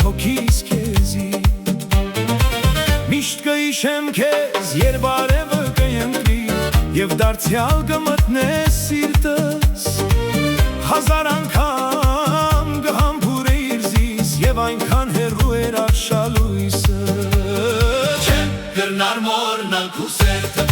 հոգիս քեզի Միշտ կհիշեմ քեզ, երբ արևը կընկնի Եվ դարձյալ կմտնես սիրտս Հազար անգամ կհամբուրեիր զիս Եվ այնքան հեռու էր արշալույսը Չեմ կրնար մորնալ քու սերտը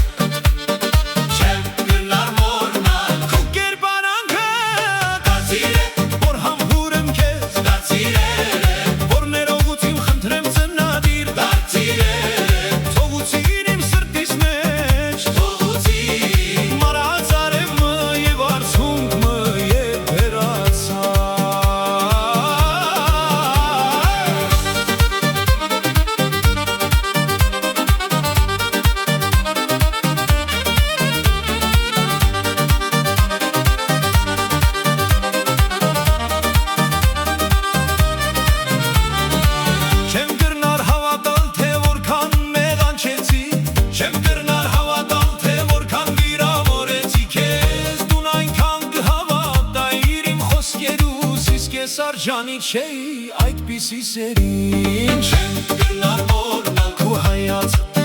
Սարջանի չէի այդպիսի սերին Չեմ կրնար մորնալ քու հայացք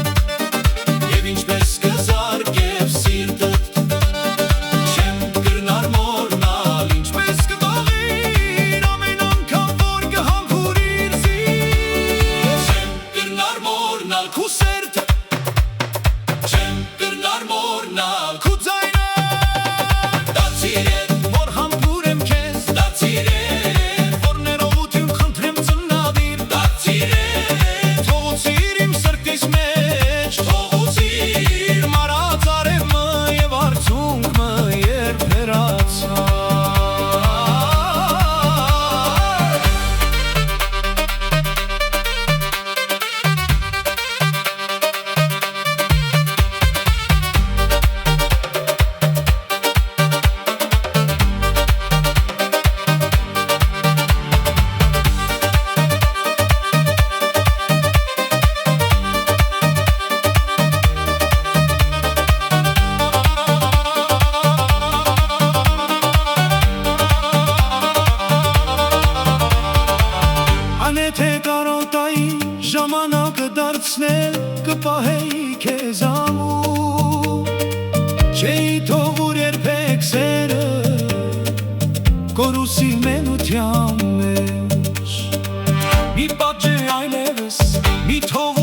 Եվ ինչպես կզարկև սիրտդ Չեմ կրնար մորնալ ինչպես կտողիր Ամեն անգամ որ կհամբուրիր զիս Չեմ կրնար մորնալ քու սերտը Չեմ կրնար մորնալ քու ձայնը Դացիր էր որ համբուրեմ քեզ Դացիր էր Անեթե կարոտայի ժամանակը դարձնել կպահեի քեզ ամուր Չէի թողուր երբեք սերը կորուսի մենության մեջ Մի պատժե այլևս մի թողուր